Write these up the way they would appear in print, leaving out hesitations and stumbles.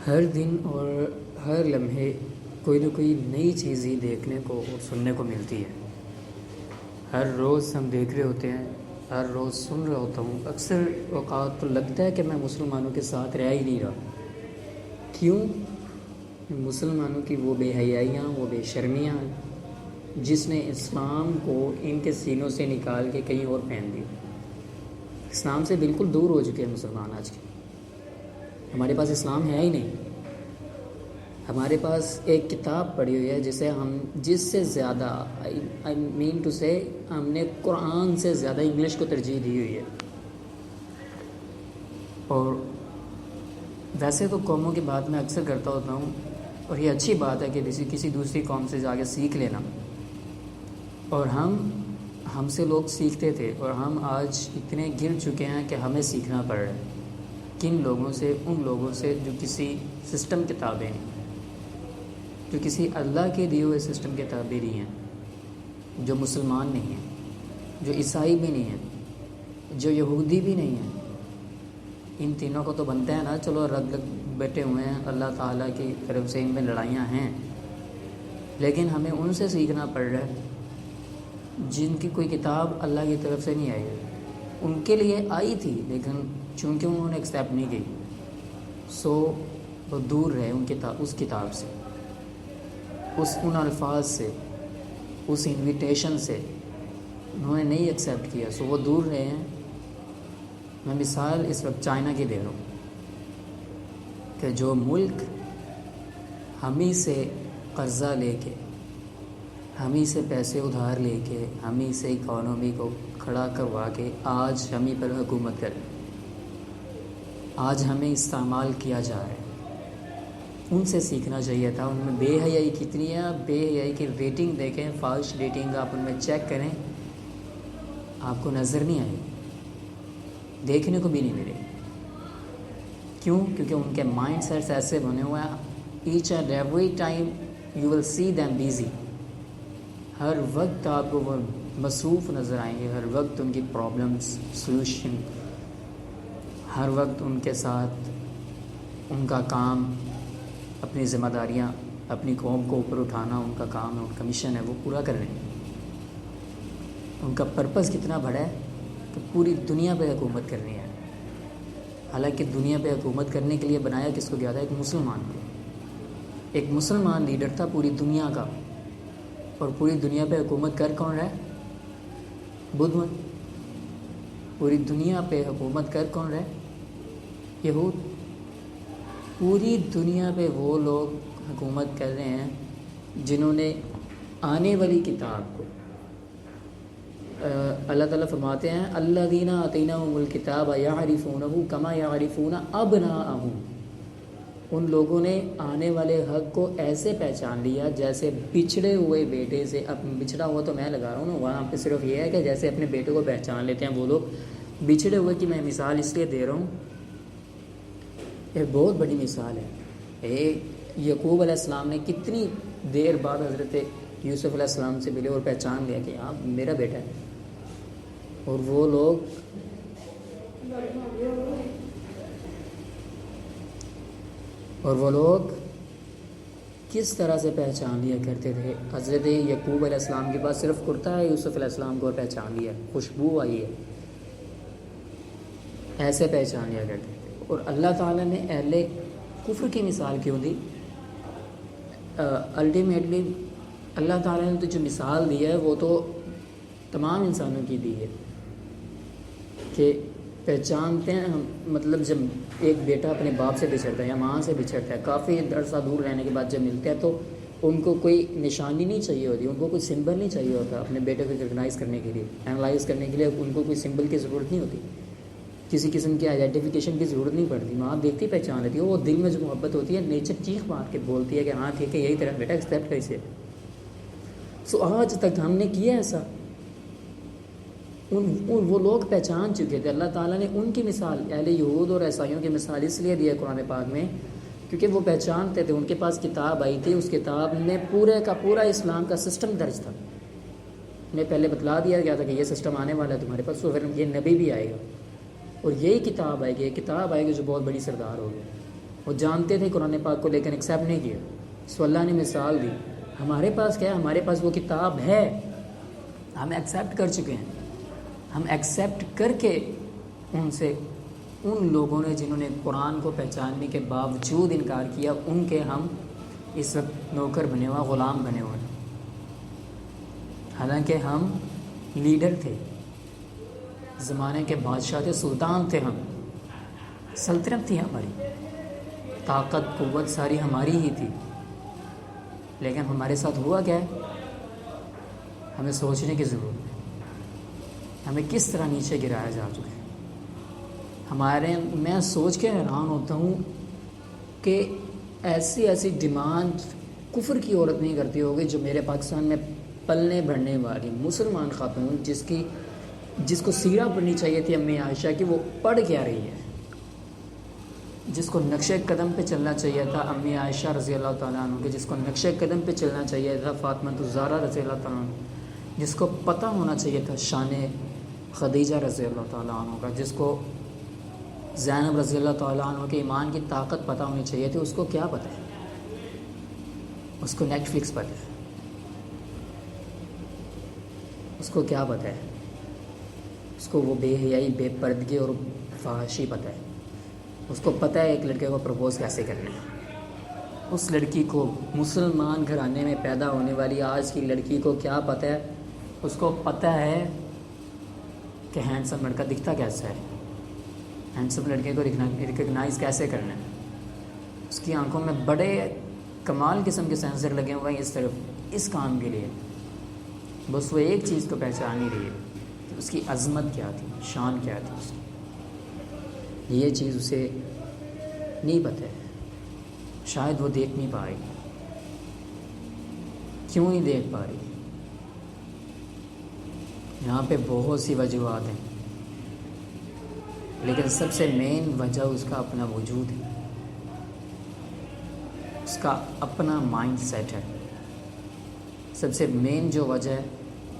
ہر دن اور ہر لمحے کوئی نہ کوئی نئی چیز ہی دیکھنے کو اور سننے کو ملتی ہے۔ ہر روز ہم دیکھ رہے ہوتے ہیں، ہر روز سن رہا ہوتا ہوں۔ اکثر اوقات تو لگتا ہے کہ میں مسلمانوں کے ساتھ رہ ہی نہیں رہا۔ کیوں؟ مسلمانوں کی وہ بے حیائیاں، وہ بے شرمیاں جس نے اسلام کو ان کے سینوں سے نکال کے کہیں اور پہن دی۔ اسلام سے بالکل دور ہو چکے ہیں مسلمان آج کے۔ ہمارے پاس اسلام ہے ہی نہیں۔ ہمارے پاس ایک کتاب پڑھی ہوئی ہے جس سے زیادہ ہم نے قرآن سے زیادہ انگلش کو ترجیح دی ہوئی ہے۔ اور ویسے تو قوموں کی بات میں اکثر کرتا ہوتا ہوں، اور یہ اچھی بات ہے کہ کسی دوسری قوم سے جا کے سیکھ لینا، اور ہم سے لوگ سیکھتے تھے، اور ہم آج اتنے گر چکے ہیں کہ ہمیں سیکھنا پڑ رہا ہے۔ کن لوگوں سے؟ ان لوگوں سے جو کسی سسٹم کے تابع نہیں، جو کسی اللہ کے دیے ہوئے سسٹم کے تابع نہیں ہیں، جو مسلمان نہیں ہیں، جو عیسائی بھی نہیں ہیں، جو یہودی بھی نہیں ہیں۔ ان تینوں کو تو بنتا ہے نا، چلو رگ لگ بیٹھے ہوئے ہیں، اللہ تعالیٰ کی طرف سے ان میں لڑائیاں ہیں، لیکن ہمیں ان سے سیکھنا پڑ رہا ہے جن کی کوئی کتاب اللہ کی طرف سے نہیں آئی۔ ان کے لیے آئی تھی، لیکن چونکہ انہوں نے ایکسیپٹ نہیں کی، سو وہ دور رہے اس کتاب سے، ان الفاظ سے، اس انویٹیشن سے انہوں نے نہیں ایکسیپٹ کیا، سو وہ دور رہے ہیں۔ میں مثال اس وقت چائنا کی دے رہا ہوں کہ جو ملک ہمیں سے قرضہ لے کے، ہمیں سے پیسے ادھار لے کے، ہمیں سے اکانومی کو کھڑا کروا کے آج ہمیں پر حکومت کرے، آج ہمیں استعمال کیا جا رہا ہے، ان سے سیکھنا چاہیے تھا۔ ان میں بے حیائی کتنی ہے، بے حیائی کی ریٹنگ دیکھیں، فالش ریٹنگ آپ ان میں چیک کریں، آپ کو نظر نہیں آئے، دیکھنے کو بھی نہیں ملے۔ کیوں؟ کیونکہ ان کے مائنڈ سیٹس ایسے بنے ہوئے ہیں، each and every time you will see them busy. ہر وقت آپ کو وہ مصروف نظر آئیں گے، ہر وقت ان کی پرابلمس سلوشن، ہر وقت ان کے ساتھ ان کا کام، اپنی ذمہ داریاں اپنی قوم کو اوپر اٹھانا ان کا کام ہے، ان کا مشن ہے، وہ پورا کر رہے ہیں۔ ان کا پرپس کتنا بڑا ہے کہ پوری دنیا پہ حکومت کرنی ہے۔ حالانکہ دنیا پہ حکومت کرنے کے لیے بنایا کس کو گیا تھا؟ ایک مسلمان کو۔ ایک مسلمان لیڈر تھا پوری دنیا کا، اور پوری دنیا پہ حکومت کر کون رہا ہے؟ بدھ مت۔ پوری دنیا پہ حکومت کر کون رہا ہے؟ یہود۔ پوری دنیا پہ وہ لوگ حکومت کر رہے ہیں جنہوں نے آنے والی کتاب کو، اللہ تعالیٰ فرماتے ہیں الذین آتیناہم الکتاب یعرفونہ کما یعرفون ابناءہم، ان لوگوں نے آنے والے حق کو ایسے پہچان لیا جیسے بچھڑے ہوئے بیٹے سے، بچھڑا ہوا تو میں لگا رہا ہوں نا، وہاں پہ صرف یہ ہے کہ جیسے اپنے بیٹے کو پہچان لیتے ہیں وہ لوگ، بچھڑے ہوئے کی میں مثال اس لیے دے رہا ہوں، ایک بہت بڑی مثال ہے۔ یعقوب علیہ السلام نے کتنی دیر بعد حضرت یوسف علیہ السلام سے ملے اور پہچان لیا کہ آپ میرا بیٹا ہے، اور وہ لوگ کس طرح سے پہچان لیا کرتے تھے؟ حضرت یعقوب علیہ السلام کے پاس صرف کرتا ہے، یوسف علیہ السلام کو اور پہچان لیا، خوشبو آئی ہے، ایسے پہچان لیا کرتے تھے۔ اور اللہ تعالیٰ نے اہل کفر کی مثال کیوں دی؟ الٹیمیٹلی اللہ تعالیٰ نے تو جو مثال دی ہے وہ تو تمام انسانوں کی دی ہے کہ پہچانتے ہیں ہم، مطلب جب ایک بیٹا اپنے باپ سے بچھڑتا ہے یا ماں سے بچھڑتا ہے، کافی عرصہ دور رہنے کے بعد جب ملتے ہیں تو ان کو کوئی نشانی نہیں چاہیے ہوتی، ان کو کوئی سمبل نہیں چاہیے ہوتا اپنے بیٹے کو ریکگنائز کرنے کے لیے، اینالائز کرنے کے لیے ان کو کوئی سمبل کی ضرورت نہیں ہوتی، کسی قسم کی آئیڈینٹیفیکیشن کی ضرورت نہیں پڑتی، ماں دیکھتی پہچان لیتی ہے، وہ دل میں جو محبت ہوتی ہے نیچر چیخ مار کے بولتی ہے کہ ہاں ٹھیک ہے یہی طرح بیٹا ایکسیپٹ کیسے۔ سو آج تک ہم نے کیا ایسا، وہ لوگ پہچان چکے تھے۔ اللہ تعالیٰ نے ان کی مثال، اہل یہود اور عیسائیوں کی مثال اس لیے دی ہے قرآن پاک میں کیونکہ وہ پہچانتے تھے، ان کے پاس کتاب آئی تھی، اس کتاب میں پورے کا پورا اسلام کا سسٹم درج تھا، انہیں پہلے بتلا دیا گیا تھا کہ یہ سسٹم آنے والا ہے تمہارے پاس، تو پھر یہ نبی بھی آئے گا اور یہی کتاب آئے گی، یہ کتاب آئے گی جو بہت بڑی سردار ہوگی، وہ جانتے تھے قرآن پاک کو لیکن ایکسیپٹ نہیں کیا. سو اللہ نے مثال دی. ہمارے پاس کیا ہے؟ ہمارے پاس وہ کتاب ہے، ہم ایکسیپٹ کر چکے ہیں. ہم ایکسیپٹ کر کے ان لوگوں نے جنہوں نے قرآن کو پہچاننے کے باوجود انکار کیا، ان کے ہم اس وقت نوکر بنے ہوئے، غلام بنے ہوئے. حالانکہ ہم لیڈر تھے، زمانے کے بادشاہ تھے، سلطان تھے، ہم سلطنت تھی، ہماری طاقت قوت ساری ہماری ہی تھی. لیکن ہمارے ساتھ ہوا کیا ہے؟ ہمیں سوچنے کی ضرورت ہے. ہمیں کس طرح نیچے گرایا جا چکا ہے. میں سوچ کے حیران ہوتا ہوں کہ ایسی ڈیمانڈ کفر کی عورت نہیں کرتی ہوگی جو میرے پاکستان میں پلنے بڑھنے والی مسلمان خاتون جس کو سیرہ پڑھنی چاہیے تھی امی عائشہ کی، وہ پڑھ کیا رہی ہے. جس کو نقشِ قدم پہ چلنا چاہیے تھا امی عائشہ رضی اللہ تعالیٰ عنہ کے، جس کو نقشِ قدم پہ چلنا چاہیے تھا فاطمہ الزہرا رضی اللہ تعالیٰ عنہ، جس کو پتہ ہونا چاہیے تھا شان خدیجہ رضی اللہ تعالیٰ عنہ کا، جس کو زینب رضی اللہ تعالیٰ عنہ کے ایمان کی طاقت پتہ ہونی چاہیے تھی، اس کو کیا پتہ ہے؟ اس کو نیٹ فلکس پتہ ہے. اس کو کیا پتہ ہے؟ اس کو وہ بے حیائی، بے پردگی اور فحاشی پتہ ہے. اس کو پتہ ہے ایک لڑکے کو پرپوز کیسے کرنا ہے. اس لڑکی کو، مسلمان گھرانے میں پیدا ہونے والی آج کی لڑکی کو کیا پتہ ہے؟ اس کو پتہ ہے کہ ہینڈسم لڑکا دکھتا کیسا ہے، ہینڈسم لڑکے کو ریکگنائز کیسے کرنا ہے. اس کی آنکھوں میں بڑے کمال قسم کے سینسر لگے ہوئے ہیں اس طرف، اس کام کے لیے. بس وہ ایک چیز کو پہچان ہی رہی ہے کہ اس کی عظمت کیا تھی، شان کیا تھی اس کی. یہ چیز اسے نہیں پتہ ہے، شاید وہ دیکھ نہیں پا رہی. کیوں نہیں دیکھ پا رہی؟ یہاں پہ بہت سی وجوہات ہیں، لیکن سب سے مین وجہ اس کا اپنا وجود ہے، اس کا اپنا مائنڈ سیٹ ہے. سب سے مین جو وجہ ہے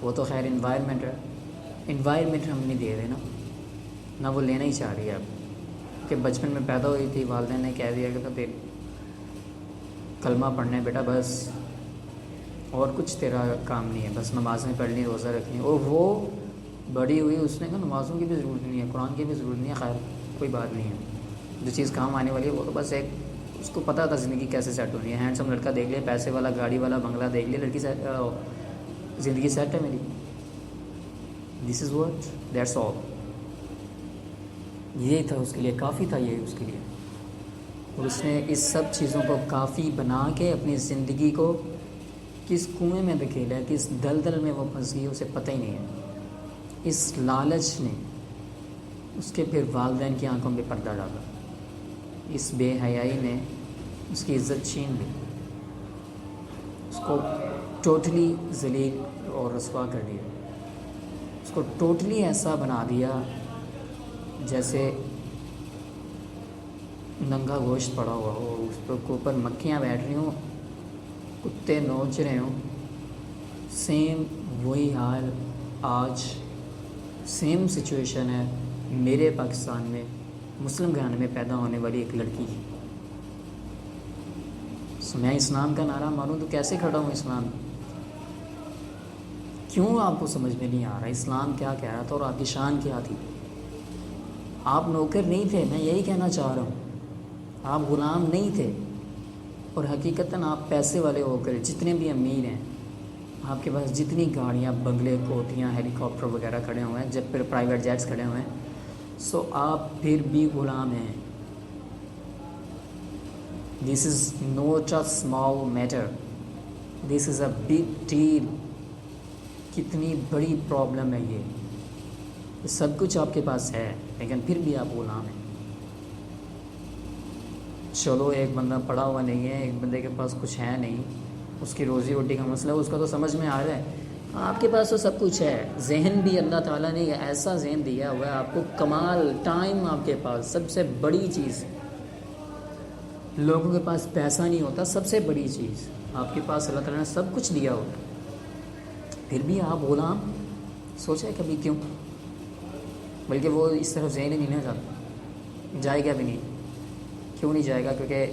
وہ تو خیر انوائرمنٹ ہے. انوائرمنٹ ہم نہیں دے رہے نا، نہ وہ لینا ہی چاہ رہی ہے. اب کہ بچپن میں پیدا ہوئی تھی، والدین نے کہہ دیا کہ تو پھر کلمہ پڑھنا ہے بیٹا بس، اور کچھ تیرا کام نہیں ہے، بس نمازیں پڑھنی، روزہ رکھنی. اور وہ بڑی ہوئی، اس نے کہا نمازوں کی بھی ضرورت نہیں ہے، قرآن کی بھی ضرورت نہیں ہے، خیر کوئی بات نہیں ہے. جو چیز کام آنے والی ہے وہ تو بس ایک، اس کو پتہ تھا زندگی کیسے سیٹ ہونی ہے. ہینڈسم لڑکا دیکھ لیا، پیسے والا، گاڑی والا، بنگلہ دیکھ لیا، لڑکی زندگی سیٹ ہے میری. دس از واٹ، دیٹس آل. یہی تھا اس کے لیے، کافی تھا یہ اس کے لیے. اور اس نے اس سب چیزوں کو کافی بنا کے اپنی زندگی کو کس کنویں میں دھکیلا ہے، کس دلدل میں وہ پھنس گئی، اسے پتہ ہی نہیں ہے. اس لالچ نے اس کے پھر والدین کی آنکھوں میں پردہ ڈالا. اس بے حیائی نے اس کی عزت چھین لی، اس کو ٹوٹلی ذلیل اور رسوا کر دیا. اس کو ٹوٹلی ایسا بنا دیا جیسے ننگا گوشت پڑا ہوا ہو، اس کے اوپر مکھیاں بیٹھ رہی ہوں، کتے نوچ رہے ہوں. سیم وہی حال آج، سیم سچویشن ہے میرے پاکستان میں مسلم گھرانے میں پیدا ہونے والی ایک لڑکی کی. میں اسلام کا نعرہ ماروں تو کیسے کھڑا ہوں اسلام؟ کیوں آپ کو سمجھ میں نہیں آ رہا اسلام کیا کہہ رہا تھا اور آپ کی شان کیا تھی؟ آپ نوکر نہیں تھے، میں یہی کہنا چاہ رہا ہوں. آپ غلام نہیں تھے، اور حقیقتاً آپ پیسے والے ہو کر، جتنے بھی امیر ہیں، آپ کے پاس جتنی گاڑیاں، بنگلے، کوٹیاں، ہیلی کاپٹر وغیرہ کھڑے ہوئے ہیں، جب پھر پرائیویٹ جیٹس کھڑے ہوئے ہیں، سو آپ پھر بھی غلام ہیں. This is not a small matter, this is a big deal. کتنی بڑی پرابلم ہے یہ سب کچھ آپ کے پاس ہے لیکن پھر بھی آپ غلام ہیں. چلو ایک بندہ پڑھا ہوا نہیں ہے، ایک بندے کے پاس کچھ ہے نہیں، اس کی روزی روٹی کا مسئلہ اس کا تو سمجھ میں آ رہا ہے. آپ کے پاس تو سب کچھ ہے، ذہن بھی اللہ تعالیٰ نے ایسا ذہن دیا ہوا ہے آپ کو، کمال ٹائم آپ کے پاس سب سے بڑی چیز. لوگوں کے پاس پیسہ نہیں ہوتا، سب سے بڑی چیز آپ کے پاس اللہ تعالیٰ نے سب کچھ دیا ہوتا، پھر بھی آپ غلام. سوچا ہے کبھی کیوں؟ بلکہ وہ اس طرف ذہن ہی نہیں نہ جاتا، جائے گا بھی نہیں. کیوں نہیں جائے گا؟ کیونکہ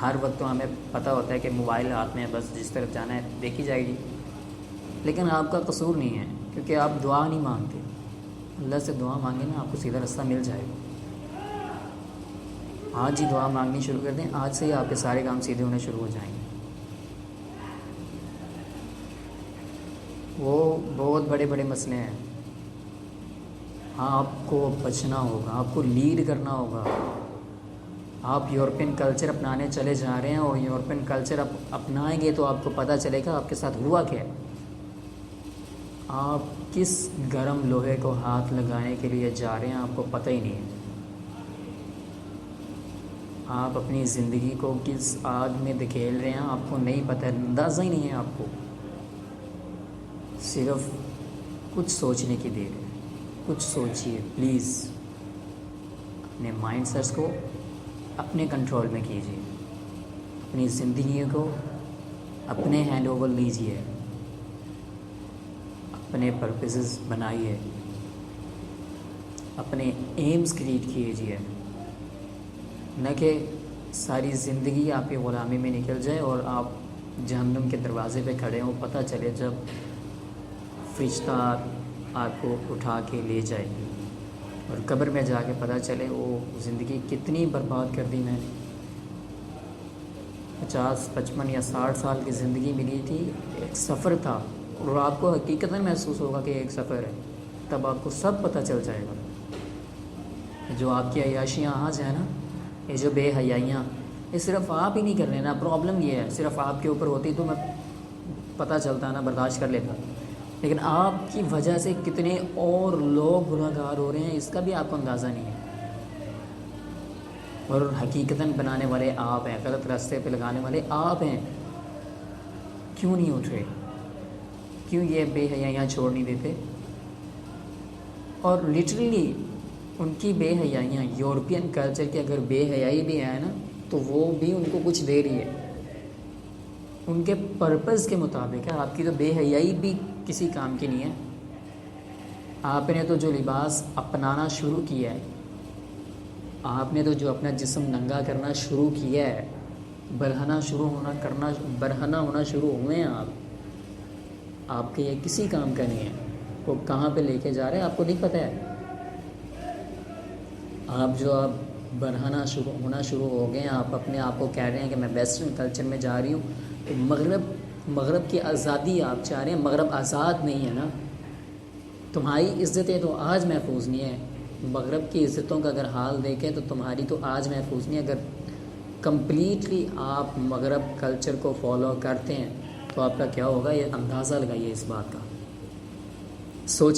ہر وقت تو ہمیں پتہ ہوتا ہے کہ موبائل ہاتھ میں ہے، بس جس طرف جانا ہے دیکھی جائے گی. لیکن آپ کا قصور نہیں ہے، کیونکہ آپ دعا نہیں مانگتے. اللہ سے دعا مانگیں نا، آپ کو سیدھا راستہ مل جائے گا. آج ہی دعا مانگنی شروع کر دیں، آج سے ہی آپ کے سارے کام سیدھے ہونے شروع ہو جائیں گے. وہ بہت بڑے بڑے مسئلے ہیں. آپ کو بچنا ہوگا، آپ کو لیڈ کرنا ہوگا. آپ یورپین کلچر اپنانے چلے جا رہے ہیں، اور یورپین کلچر اپنائیں گے تو آپ کو پتہ چلے گا آپ کے ساتھ ہوا کیا ہے. آپ کس گرم لوہے کو ہاتھ لگانے کے لیے جا رہے ہیں آپ کو پتہ ہی نہیں ہے. آپ اپنی زندگی کو کس آگ میں دھکیل رہے ہیں آپ کو نہیں پتہ، اندازہ ہی نہیں ہے آپ کو. صرف کچھ سوچنے کی دیر ہے. کچھ سوچیے پلیز. اپنے مائنڈ سیٹس کو اپنے کنٹرول میں کیجیے. اپنی زندگی کو اپنے ہینڈ اوور لیجیے. اپنے پرپسز بنائیے. اپنے ایمز کریٹ کیجیے. نہ کہ ساری زندگی آپ کی غلامی میں نکل جائے اور آپ جہنم کے دروازے پہ کھڑے ہوں. پتہ چلے جب فرشتہ آپ کو اٹھا کے لے جائے اور قبر میں جا کے پتہ چلے وہ زندگی کتنی برباد کر دی میں نے. 50 55 یا 60 سال کی زندگی ملی تھی، ایک سفر تھا، اور آپ کو حقیقت میں محسوس ہوگا کہ ایک سفر ہے. تب آپ کو سب پتہ چل جائے گا. جو آپ کی عیاشیاں آج ہیں نا، یہ جو بے حیائیاں، یہ صرف آپ ہی نہیں کر رہے نا. پرابلم یہ ہے صرف آپ کے اوپر ہوتی تو میں پتہ چلتا نا، برداشت کر لیتا. لیکن آپ کی وجہ سے کتنے اور لوگ گنہگار ہو رہے ہیں، اس کا بھی آپ کو اندازہ نہیں ہے. اور حقیقتاً بنانے والے آپ ہیں، غلط راستے پہ لگانے والے آپ ہیں. کیوں نہیں اٹھ رہے؟ کیوں یہ بے حیائیاں چھوڑ نہیں دیتے؟ اور لٹرلی ان کی بے حیائیاں، یورپین کلچر کی اگر بے حیائی بھی ہے نا، تو وہ بھی ان کو کچھ دے رہی ہے ان کے پرپز کے مطابق ہے. آپ کی تو بے حیائی بھی کسی کام کی نہیں ہے. آپ نے تو جو لباس اپنانا شروع کیا ہے، آپ نے تو جو اپنا جسم ننگا کرنا شروع کیا ہے، برہنہ ہونا شروع ہوئے ہیں آپ کے یہ کسی کام کا نہیں ہے. وہ کہاں پہ لے کے جا رہے ہیں آپ کو نہیں پتہ ہے. آپ برہنہ ہونا شروع ہو گئے ہیں. آپ اپنے آپ کو کہہ رہے ہیں کہ میں ویسٹرن کلچر میں جا رہی ہوں. تو مغرب کی آزادی آپ چاہ رہے ہیں. مغرب آزاد نہیں ہے نا. تمہاری عزتیں تو آج محفوظ نہیں ہیں. مغرب کی عزتوں کا اگر حال دیکھیں تو تمہاری تو آج محفوظ نہیں ہے. اگر کمپلیٹلی آپ مغرب کلچر کو فالو کرتے ہیں تو آپ کا کیا ہوگا، یہ اندازہ لگائیے اس بات کا. سوچ